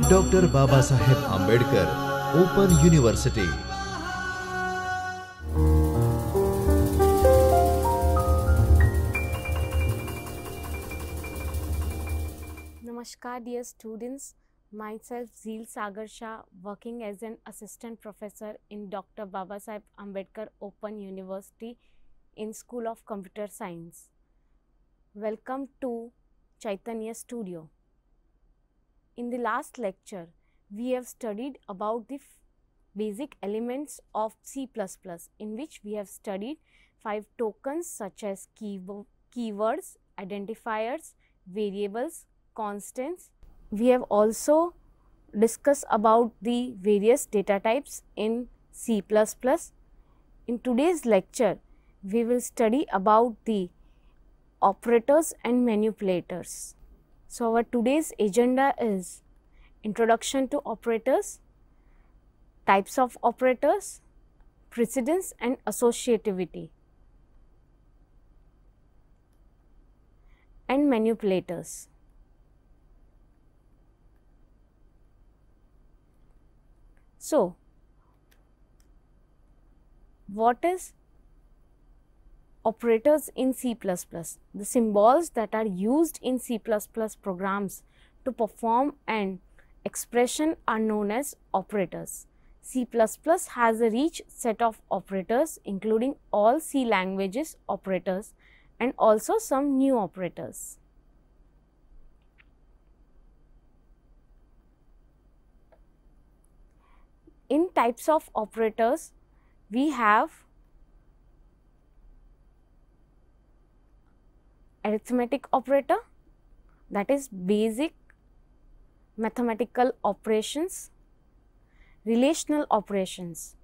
Dr. Babasaheb Ambedkar Open University. Namaskar dear students, myself Zeel Sagar Shah, working as an assistant professor in Dr. Babasaheb Ambedkar Open University in School of Computer Science. Welcome to Chaitanya Studio. In the last lecture, we have studied about the basic elements of C++, in which we have studied 5 tokens such as keywords, identifiers, variables, constants. We have also discussed about the various data types in C++. In today's lecture, we will study about the operators and manipulators. So, our today's agenda is introduction to operators, types of operators, precedence and associativity, and manipulators. So, what is operators in C++? The symbols that are used in C++ programs to perform an expression are known as operators. C++ has a rich set of operators including all C languages operators and also some new operators. In types of operators, we have arithmetic operator, that is basic mathematical operations, relational operations,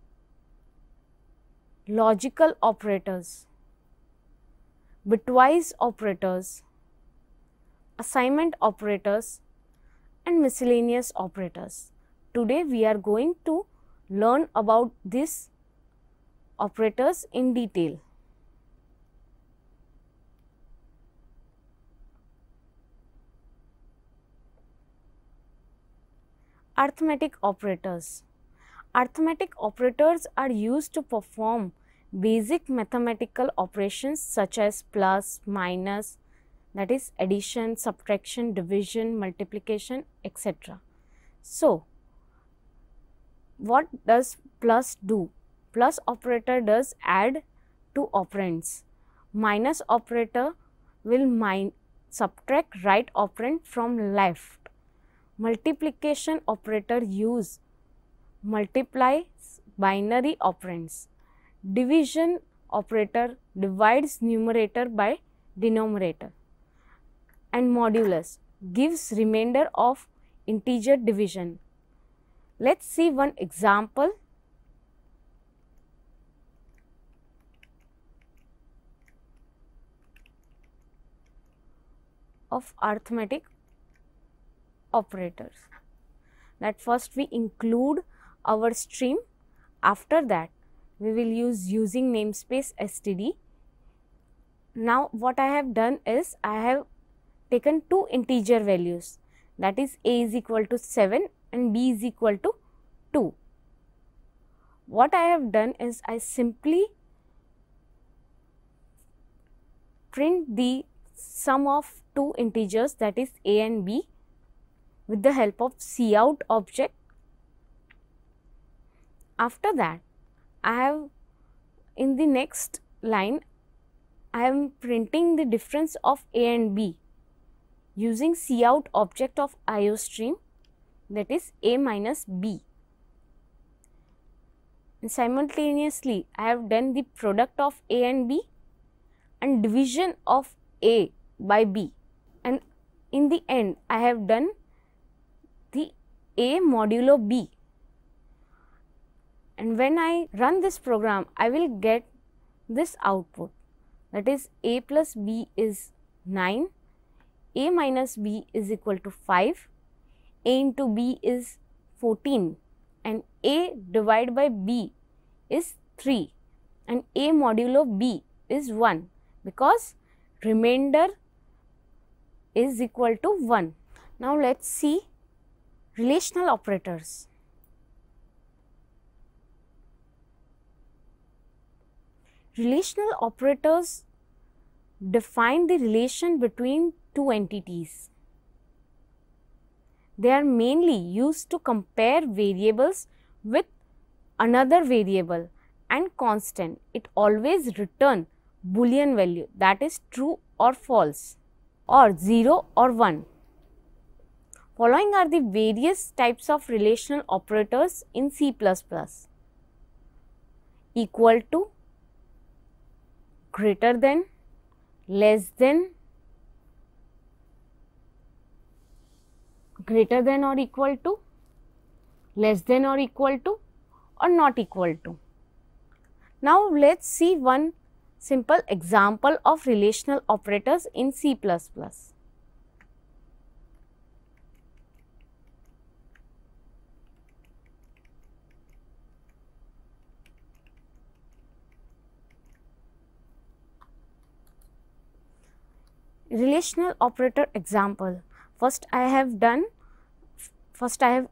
logical operators, bitwise operators, assignment operators, and miscellaneous operators. Today we are going to learn about these operators in detail. Arithmetic operators. Arithmetic operators are used to perform basic mathematical operations such as plus, minus, that is addition, subtraction, division, multiplication, etc. So, what does plus do? Plus operator does add two operands. Minus operator will subtract right operand from left. Multiplication operator multiplies binary operands. Division operator divides numerator by denominator. And modulus gives remainder of integer division. Let's see one example. Of arithmetic operators. That first we include our string, after that we will use using namespace std. Now what I have done is I have taken two integer values, that is a is equal to 7 and b is equal to 2. What I have done is I simply print the sum of two integers, that is a and b, with the help of cout object. After that, I have in the next line, I am printing the difference of a and b using cout object of iostream, that is a minus b. And simultaneously, I have done the product of a and b and division of a by b, and in the end I have done the a modulo b, and when I run this program I will get this output, that is a plus b is 9, a minus b is equal to 5, a into b is 14 and a divided by b is 3 and a modulo b is 1 because remainder is equal to 1. Now let's see relational operators. Relational operators define the relation between two entities. They are mainly used to compare variables with another variable and constant. It always return Boolean value, that is true or false, or 0 or 1. Following are the various types of relational operators in C++. Equal to, greater than, less than, greater than or equal to, less than or equal to, or not equal to. Now let's see one simple example of relational operators in C++. Relational operator example. First I have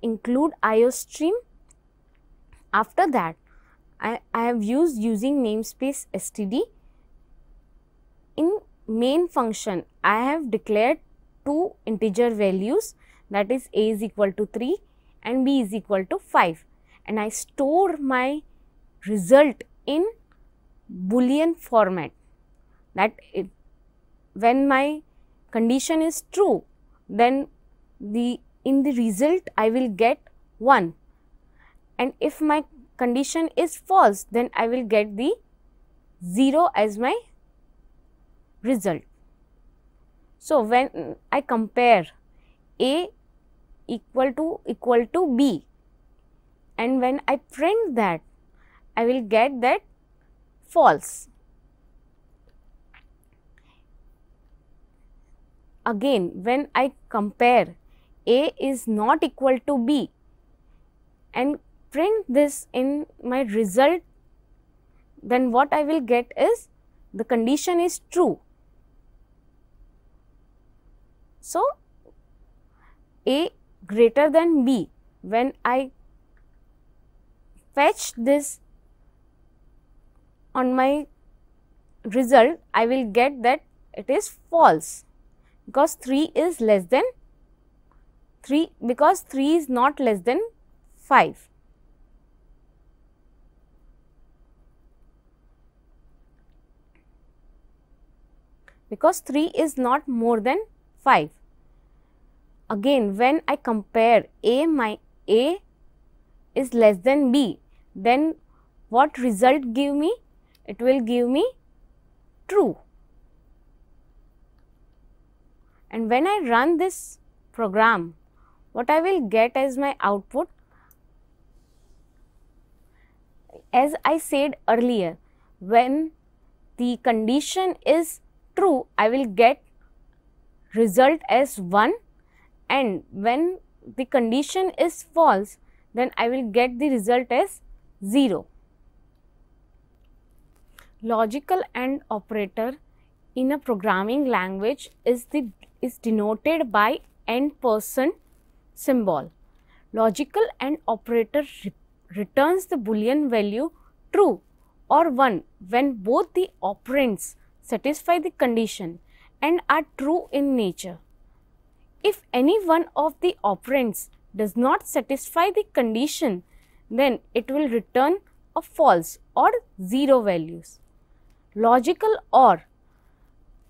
include IOStream. After that I have using namespace std. In main function I have declared two integer values, that is a is equal to 3 and b is equal to 5, and I store my result in Boolean format, that when my condition is true, then in the result I will get 1, and if my condition is false, then I will get the 0 as my result. So when I compare a equal to b, and when I print that, I will get that false. Again, when I compare a is not equal to b and print this in my result, then what I will get is the condition is true. So a greater than b, when I fetch this on my result, I will get that it is false, because 3 is less than 3, because 3 is not less than 5. Because 3 is not more than 5. Again, when I compare a is less than b, then what result give me? It will give me true. And when I run this program, what I will get as my output? As I said earlier, when the condition is true, I will get result as 1, and when the condition is false, then I will get the result as 0. Logical AND operator in a programming language is denoted by %, symbol. Logical AND operator returns the Boolean value true or 1 when both the operands satisfy the condition and are true in nature. If any one of the operands does not satisfy the condition, then it will return a false or 0 values. Logical OR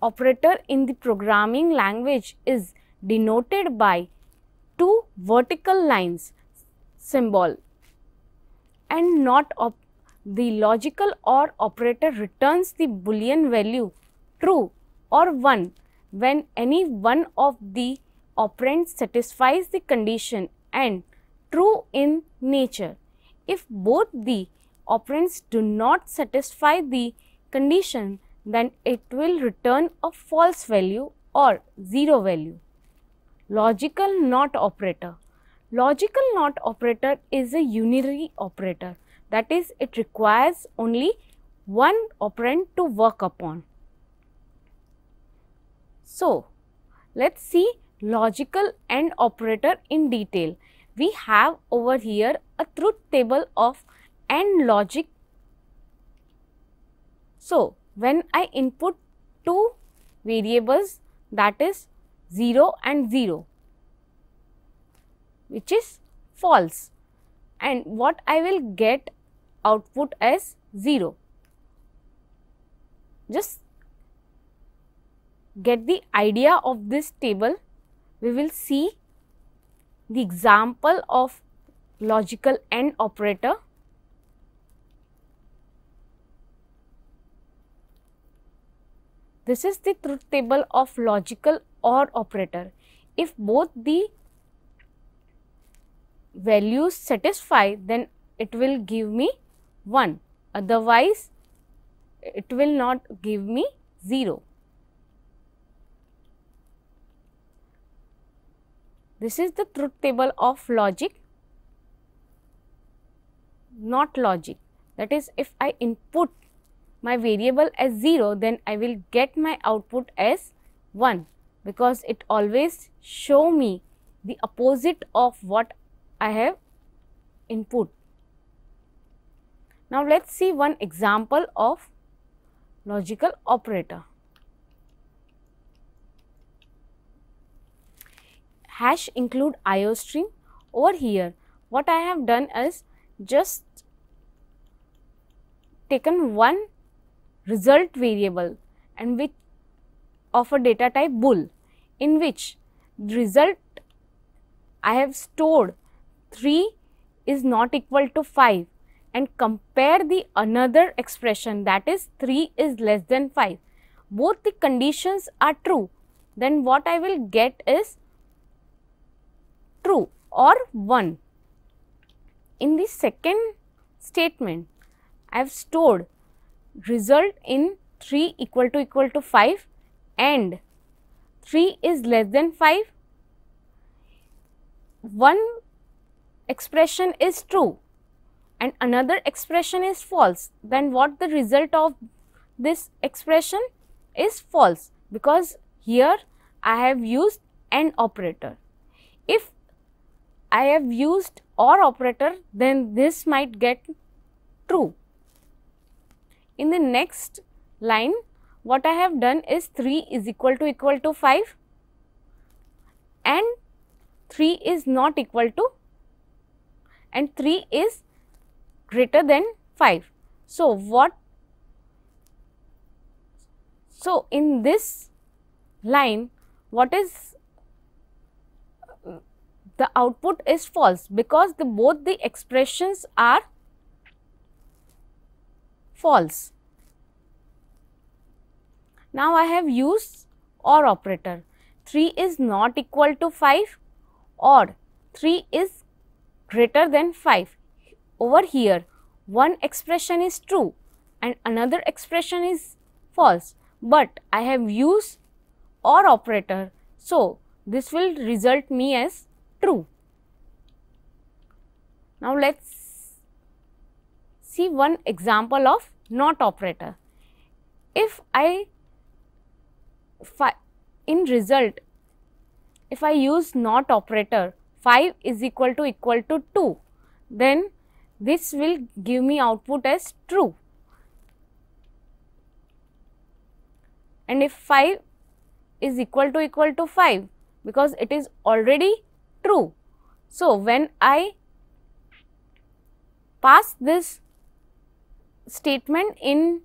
operator in the programming language is denoted by two vertical lines, symbol, and not the logical OR operator returns the Boolean value true or 1 when any one of the operands satisfies the condition and true in nature. If both the operands do not satisfy the condition, then it will return a false value or 0 value. Logical NOT operator. Logical NOT operator is a unary operator, that is, it requires only one operand to work upon. So, let us see logical AND operator in detail. We have over here a truth table of AND logic. So, when I input two variables, that is 0 and 0, which is false, and what I will get output as 0. Just get the idea of this table. We will see the example of logical AND operator. This is the truth table of logical OR operator. If both the values satisfy, then it will give me 1, otherwise it will not give me 0. This is the truth table of logic, not logic. That is, if I input my variable as 0, then I will get my output as 1, because it always show me the opposite of what I have input. Now, let us see one example of logical operator. Hash include IOString. Over here, what I have done is just taken one result variable and which of a data type bool, in which the result I have stored 3 is not equal to 5, and compare the another expression, that is 3 is less than 5. Both the conditions are true, then what I will get is true or 1. In the second statement, I have stored result in 3 equal to 5 and 3 is less than 5. One expression is true and another expression is false, then what the result of this expression is false, because here I have used AND operator. If I have used OR operator, then this might get true. In the next line, what I have done is 3 is equal to 5 and 3 is not equal to, and 3 is greater than 5. So, in this line, what is the output is false, because both the expressions are false. Now, I have used OR operator. 3 is not equal to 5 or 3 is greater than 5. Over here, one expression is true and another expression is false, but I have used OR operator. So, this will result me as true. Now, let us see one example of NOT operator. If in result, if I use NOT operator, 5 is equal to 2, then this will give me output as true. And if 5 is equal to 5, because it is already true. So, when I pass this statement in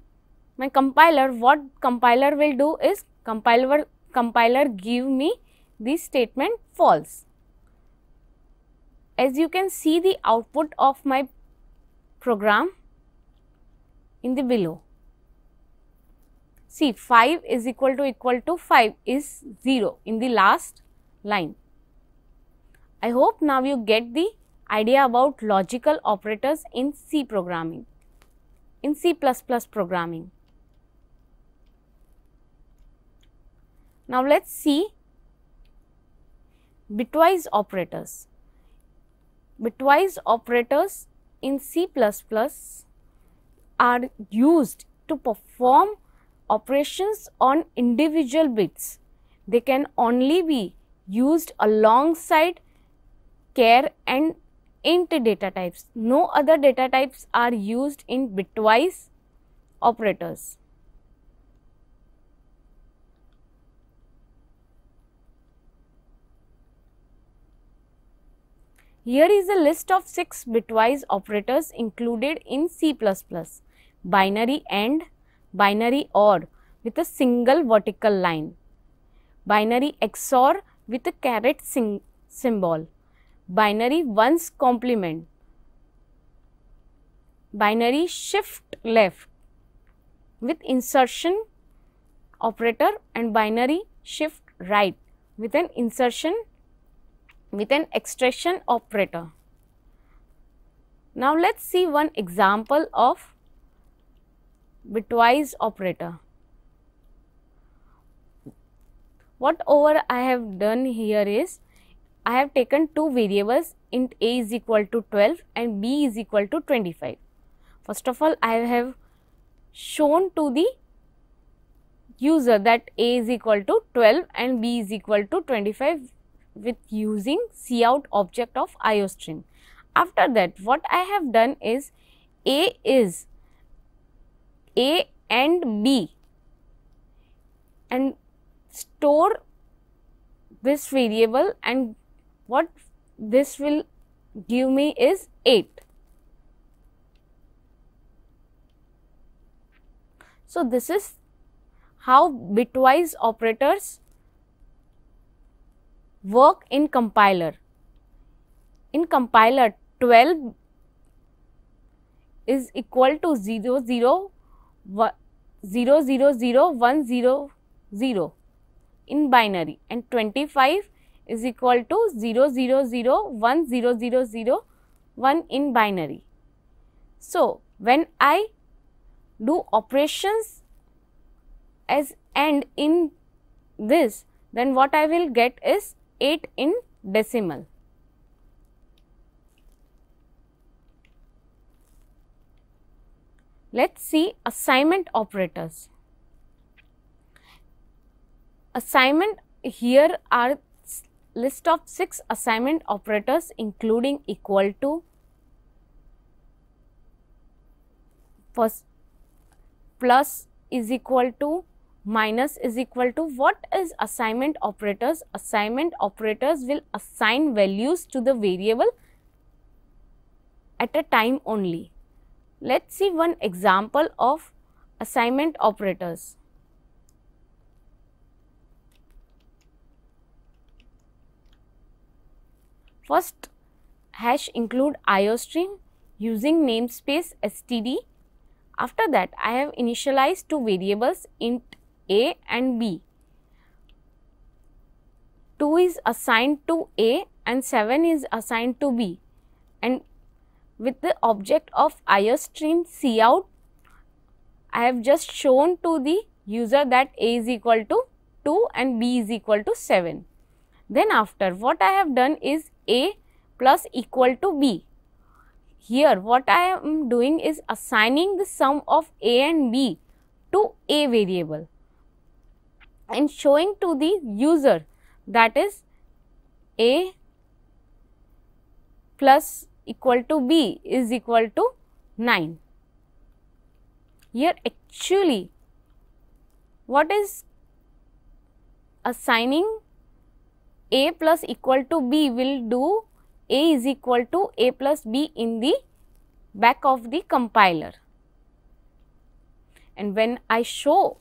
my compiler, what compiler will do is compiler give me this statement false. As you can see the output of my program in the below. See, 5 is equal to 5 is 0 in the last line. I hope now you get the idea about logical operators in C programming, in C++ programming. Now, let us see bitwise operators. Bitwise operators in C++ are used to perform operations on individual bits. They can only be used alongside char and int data types. No other data types are used in bitwise operators. Here is a list of 6 bitwise operators included in C++. Binary AND, binary OR with a single vertical line, binary XOR with a caret symbol, binary ones complement, binary shift left with insertion operator, and binary shift right with an insertion with an extraction operator. Now let's see one example of bitwise operator. Whatever I have done here is, I have taken two variables, int a is equal to 12 and b is equal to 25. First of all, I have shown to the user that a is equal to 12 and b is equal to 25 with using cout object of iostream. After that, what I have done is, a is a and b, and store this variable, and what this will give me is 8. So, this is how bitwise operators work in compiler. In compiler, 12 is equal to 0 0 0 0 0 1 0 0 in binary, and 25 is equal to 0 0 0 1 0 0 0 1 in binary. So, when I do operations as AND in this, then what I will get is 8 in decimal. Let's see assignment operators. Assignment, here are list of 6 assignment operators including equal to, plus is equal to, minus is equal to. What is assignment operators? Assignment operators will assign values to the variable at a time only. Let's see one example of assignment operators. First, hash include iostream using namespace std. After that, I have initialized two variables, int a and b. 2 is assigned to a and 7 is assigned to b, and with the object of iostream cout, I have just shown to the user that a is equal to 2 and b is equal to 7. Then after, what I have done is a plus equal to b. Here what I am doing is assigning the sum of a and b to a variable and showing to the user, that is a plus equal to b is equal to 9. Here actually what is assigning a plus equal to b will do a is equal to a plus b in the back of the compiler, and when I show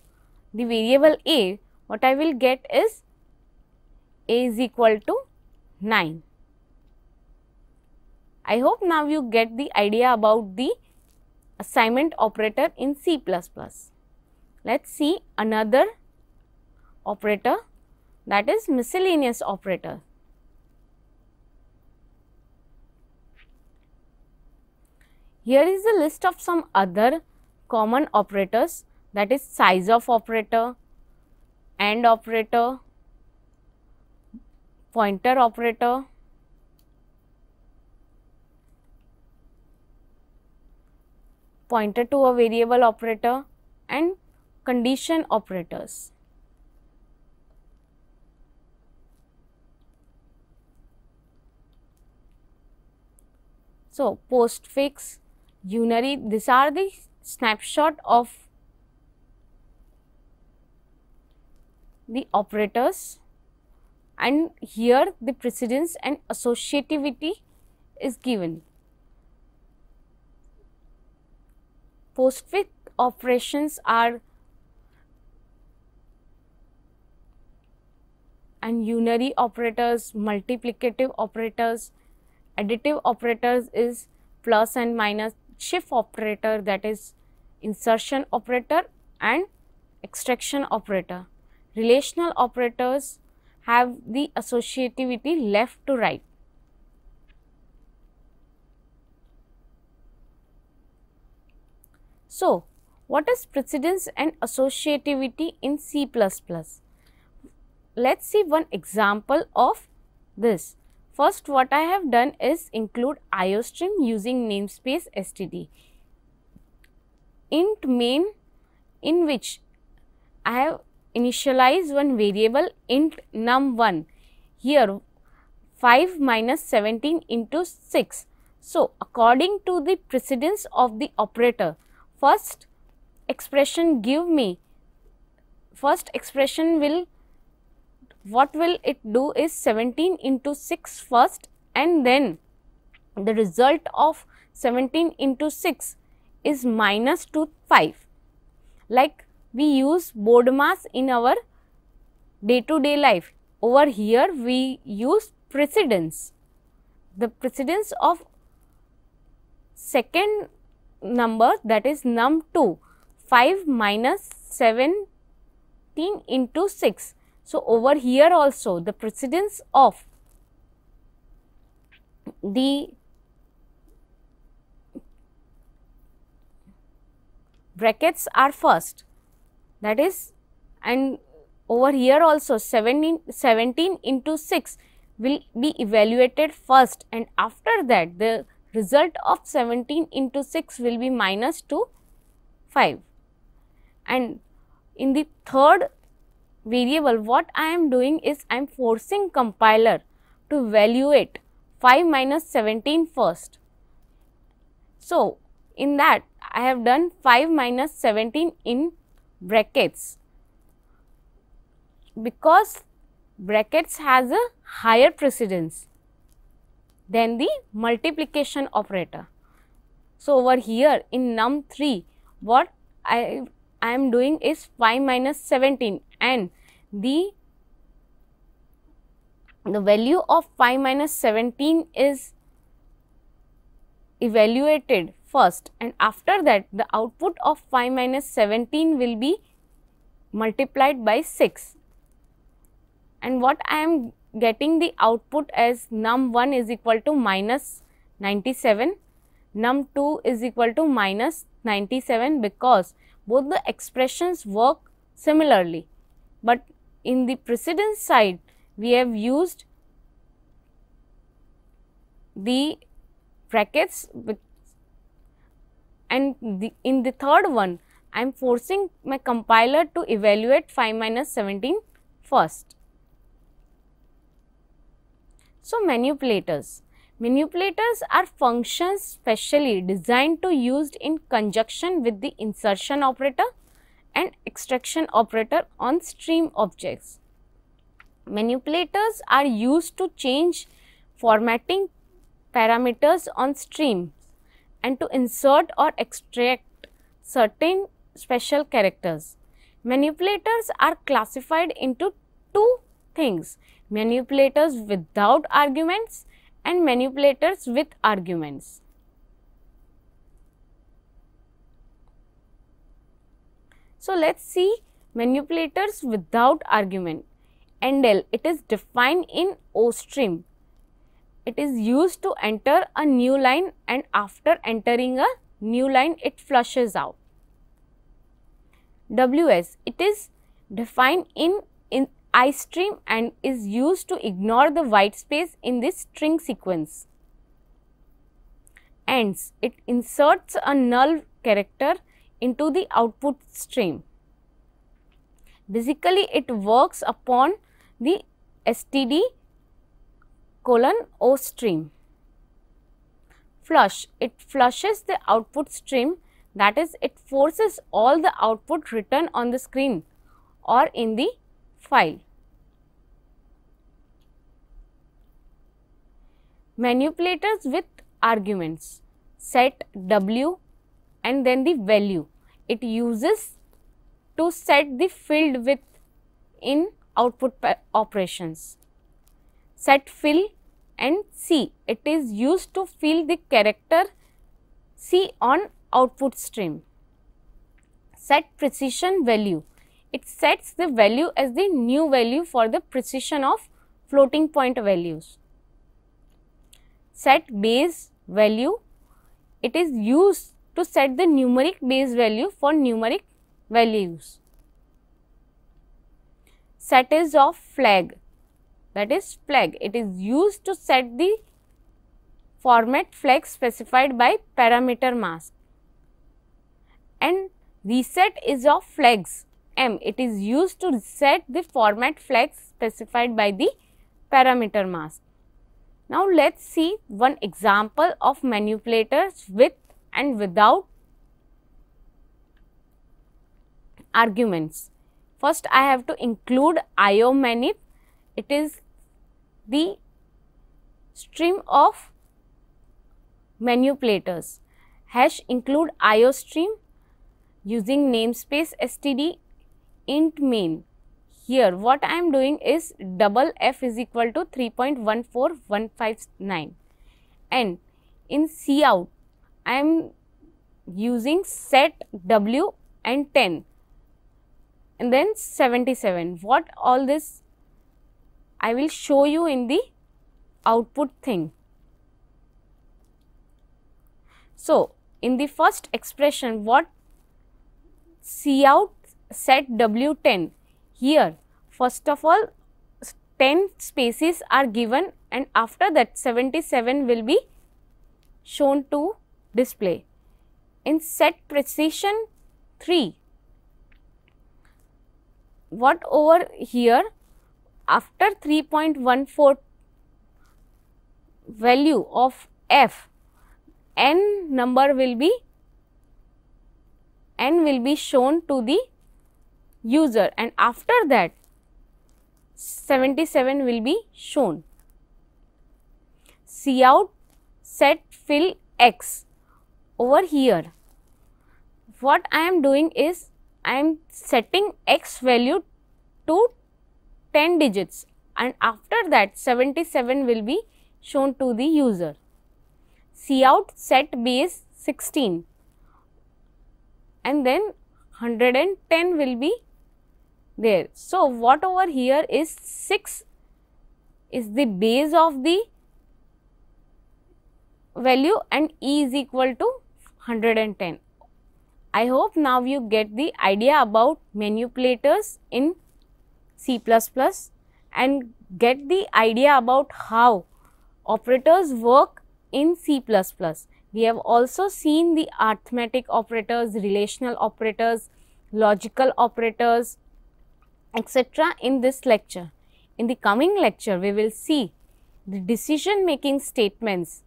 the variable a, what I will get is a is equal to 9. I hope now you get the idea about the assignment operator in C++. Let's see another operator, that is miscellaneous operator. Here is a list of some other common operators, that is size of operator, AND operator, pointer operator, pointer to a variable operator, and condition operators. So, postfix, unary, these are the snapshot of the operators, and here the precedence and associativity is given. Postfix operations are and unary operators, multiplicative operators, additive operators is plus and minus, shift operator, that is insertion operator and extraction operator. Relational operators have the associativity left to right. So, what is precedence and associativity in C++? Let's see one example of this. First, what I have done is include IOStream using namespace std. Int main, in which I have initialized one variable int num1. Here 5 minus 17 into 6. So, according to the precedence of the operator, first expression will, what will it do is 17 into 6 first, and then the result of 17 into 6 is minus to 5. Like we use BODMAS in our day-to-day life. Over here we use precedence. The precedence of second number, that is num2, 5 minus 17 into 6. So, over here also the precedence of the brackets are first, that is, and over here also 17 into 6 will be evaluated first, and after that the result of 17 into 6 will be minus to 5. And in the third variable, what I am doing is I am forcing compiler to evaluate 5 minus 17 first. So, in that I have done 5 minus 17 in brackets, because brackets has a higher precedence than the multiplication operator. So, over here in num3, what I am doing is 5 minus 17, and the value of 5 minus 17 is evaluated first, and after that the output of 5 minus 17 will be multiplied by 6, and what I am getting the output as num1 is equal to minus 97, num2 is equal to minus 97, because both the expressions work similarly, but in the precedence side we have used the brackets and in the third one I am forcing my compiler to evaluate 5 minus 17 first. So, manipulators. Manipulators are functions specially designed to used in conjunction with the insertion operator and extraction operator on stream objects. Manipulators are used to change formatting parameters on streams and to insert or extract certain special characters. Manipulators are classified into two things: manipulators without arguments and manipulators with arguments. So, let us see manipulators without argument. Endl, it is defined in OStream. It is used to enter a new line, and after entering a new line it flushes out. WS, it is defined in IStream and is used to ignore the white space in this string sequence. Ends, it inserts a null character into the output stream. Basically, it works upon the std::o stream. flush. It flushes the output stream, that is, it forces all the output written on the screen or in the file. Manipulators with arguments. Set W and then the value. It uses to set the field width in output operations. Set fill and C. It is used to fill the character C on output stream. Set precision value. It sets the value as the new value for the precision of floating point values. Set base value. It is used to set the numeric base value for numeric values. Set is of flag, that is flag. It is used to set the format flag specified by parameter mask. And reset is of flags M. It is used to reset the format flags specified by the parameter mask. Now, let us see one example of manipulators with and without arguments. First, I have to include IO manip. It is the stream of manipulators. Hash include IO stream using namespace std int main. Here what I am doing is double f is equal to 3.14159, and in cout I am using set w and 10 and then 77. What all this I will show you in the output thing. So, in the first expression, what cout set w10, here first of all 10 spaces are given and after that 77 will be shown to display. In set precision 3, what over here after 3.14 value of f, n will be shown to the user, and after that 77 will be shown. Cout set fill x, over here what I am doing is I am setting x value to 10 digits and after that 77 will be shown to the user. Cout set base 16 and then 110 will be there. So, what over here is 6 is the base of the value and E is equal to 110. I hope now you get the idea about manipulators in C++ and get the idea about how operators work in C++. We have also seen the arithmetic operators, relational operators, logical operators, etc. in this lecture. In the coming lecture, we will see the decision making statements,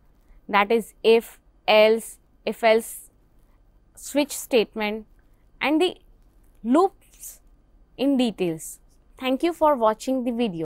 that is if else switch statement and the loops in details. Thank you for watching the video.